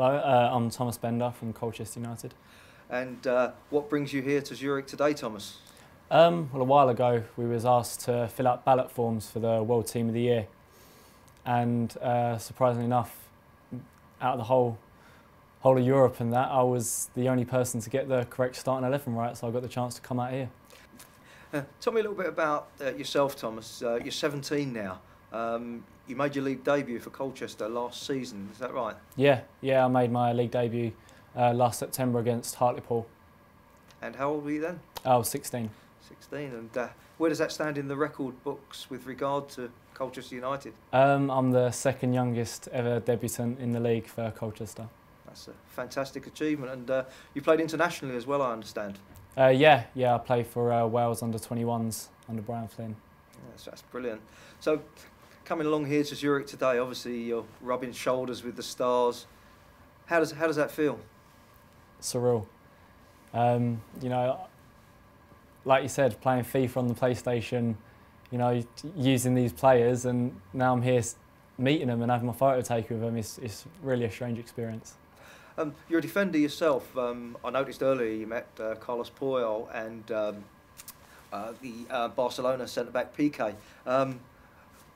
Hello, I'm Thomas Bender from Colchester United. And what brings you here to Zurich today, Thomas? Well, a while ago we was asked to fill out ballot forms for the World Team of the Year, and surprisingly enough, out of the whole of Europe and that, I was the only person to get the correct starting 11 right, so I got the chance to come out here. Tell me a little bit about yourself, Thomas. You're 17 now. You made your league debut for Colchester last season, is that right? Yeah, I made my league debut last September against Hartlepool. And how old were you then? I was 16. 16, and where does that stand in the record books with regard to Colchester United? I'm the second youngest ever debutant in the league for Colchester. That's a fantastic achievement, and you played internationally as well, I understand. Yeah, I play for Wales under-21s under Brian Flynn. Yes, that's brilliant. So, coming along here to Zurich today, obviously you're rubbing shoulders with the stars. How does that feel? Surreal. You know, like you said, playing FIFA on the PlayStation, you know, using these players, and now I'm here meeting them and having my photo taken with them. It's really a strange experience. You're a defender yourself. I noticed earlier you met Carlos Puyol and the Barcelona centre-back Piqué.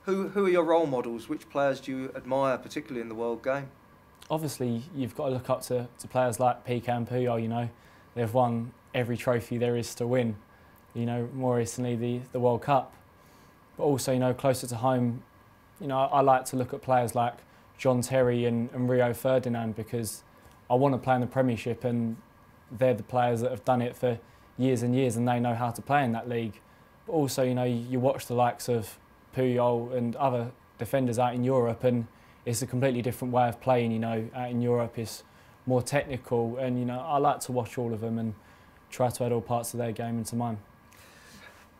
Who are your role models? Which players do you admire, particularly in the world game? Obviously, you've got to look up to players like Piqué and Puyol. You know, they've won every trophy there is to win. You know, more recently the World Cup. But also, you know, closer to home, you know, I like to look at players like John Terry and Rio Ferdinand, because I want to play in the Premiership, and they're the players that have done it for years and years, and they know how to play in that league. But also, you know, you watch the likes of Puyol and other defenders out in Europe, and it's a completely different way of playing. You know, out in Europe it's more technical, and you know, I like to watch all of them and try to add all parts of their game into mine.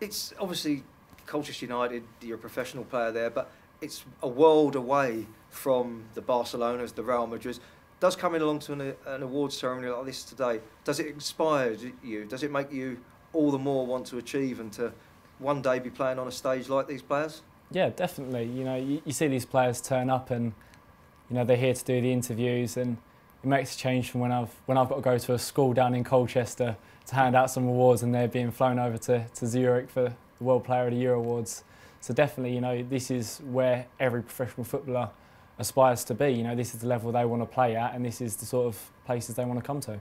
It's obviously Colchester United, you're a professional player there, but it's a world away from the Barcelonas, the Real Madrids. Does coming along to an awards ceremony like this today, does it inspire you? Does it make you all the more want to achieve and to one day be playing on a stage like these players? Yeah, definitely. You know, you see these players turn up, and you know, they're here to do the interviews, and it makes a change from when I've got to go to a school down in Colchester to hand out some awards, and they're being flown over to Zurich for the World Player of the Year awards. So definitely, you know, this is where every professional footballer aspires to be. You know, this is the level they want to play at, and this is the sort of places they want to come to.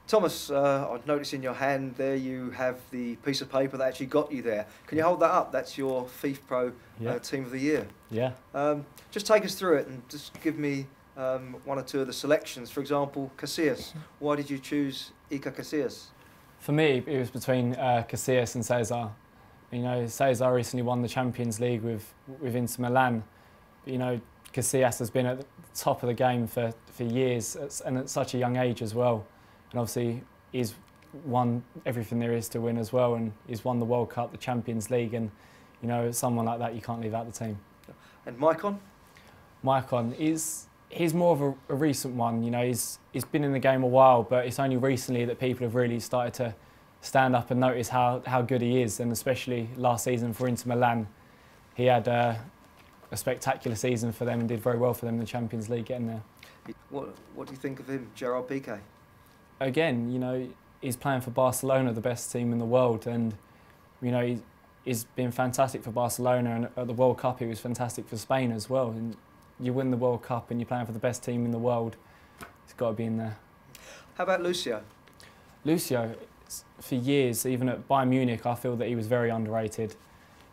Thomas, I noticed in your hand there you have the piece of paper that actually got you there. Can you hold that up? That's your FIFPro Team of the Year. Yeah. Just take us through it and just give me one or two of the selections. For example, Casillas. Why did you choose Iker Casillas? For me, it was between Casillas and Cesar. You know, Cesar recently won the Champions League with Inter Milan. You know, Casillas has been at the top of the game for years, and at such a young age as well. And obviously, he's won everything there is to win as well, and he's won the World Cup, the Champions League, and you know, someone like that you can't leave out the team. And Maicon? Maicon he's more of a recent one. You know, he's been in the game a while, but it's only recently that people have really started to stand up and notice how good he is, and especially last season for Inter Milan, he had a spectacular season for them and did very well for them in the Champions League getting there. What do you think of him, Gerard Piqué? Again, you know, he's playing for Barcelona, the best team in the world, and you know, he's been fantastic for Barcelona, and at the World Cup he was fantastic for Spain as well. And you win the World Cup and you're playing for the best team in the world, it's got to be in there. How about Lucio? Lucio, for years, even at Bayern Munich, I feel that he was very underrated.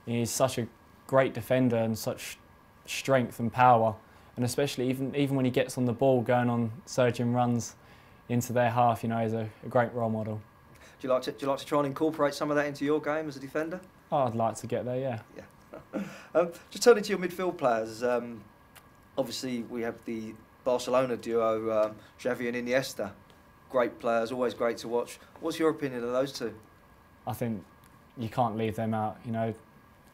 He's such a great defender and such strength and power, and especially even when he gets on the ball, going on surging runs into their half, you know, he's a great role model. Do you like to try and incorporate some of that into your game as a defender? Oh, I'd like to get there, yeah. Just turning to your midfield players, obviously we have the Barcelona duo, Xavi and Iniesta. Great players, always great to watch. What's your opinion of those two? I think you can't leave them out. You know,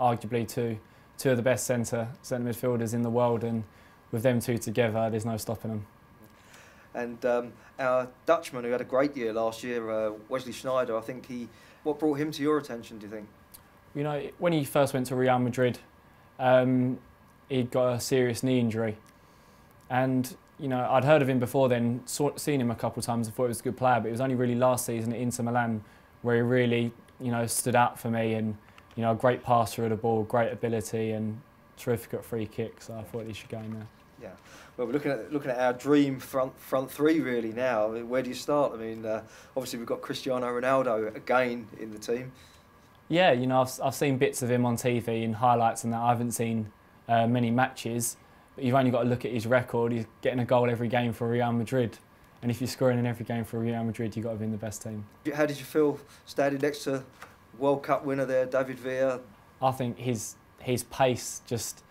arguably two of the best centre midfielders in the world, and with them two together, there's no stopping them. And our Dutchman, who had a great year last year, Wesley Sneijder, I think what brought him to your attention, do you think? You know, when he first went to Real Madrid, he'd got a serious knee injury, and you know, I'd heard of him before then, seen him a couple of times and thought he was a good player, but it was only really last season at Inter Milan where he really, you know, stood out for me, and, you know, a great passer of the ball, great ability and terrific at free kicks, so I thought he should go in there. Yeah, well, we're looking at our dream front three really now. I mean, where do you start? I mean, obviously we've got Cristiano Ronaldo again in the team. Yeah, you know, I've seen bits of him on TV and highlights and that. I haven't seen many matches, but you've only got to look at his record. He's getting a goal every game for Real Madrid, and if you're scoring in every game for Real Madrid, you've got to be in the best team. How did you feel standing next to World Cup winner there, David Villa? I think his pace just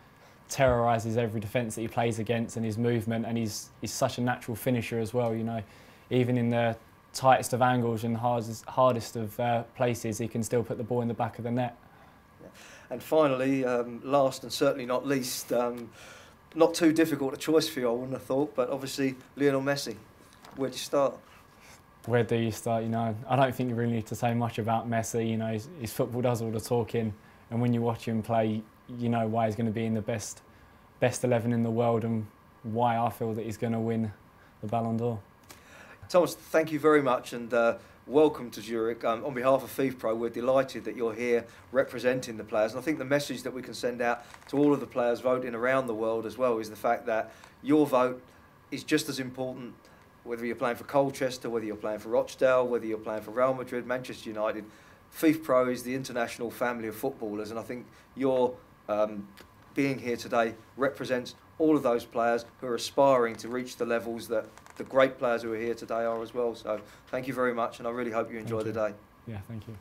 terrorises every defence that he plays against, and his movement, and he's such a natural finisher as well. You know, even in the tightest of angles and hardest of places, he can still put the ball in the back of the net. Yeah. And finally, last and certainly not least, not too difficult a choice for you, I wouldn't have thought, but obviously Lionel Messi. Where do you start? Where do you start? You know, I don't think you really need to say much about Messi. You know, his football does all the talking, and when you watch him play, you know why he's going to be in the best 11 in the world, and why I feel that he's going to win the Ballon d'Or. Thomas, thank you very much, and welcome to Zurich. On behalf of FIFPro, we're delighted that you're here representing the players, and I think the message that we can send out to all of the players voting around the world as well is the fact that your vote is just as important, whether you're playing for Colchester, whether you're playing for Rochdale, whether you're playing for Real Madrid, Manchester United. FIFPro is the international family of footballers, and I think your being here today represents all of those players who are aspiring to reach the levels that the great players who are here today are as well. So thank you very much, and I really hope you enjoy the day. Yeah, thank you.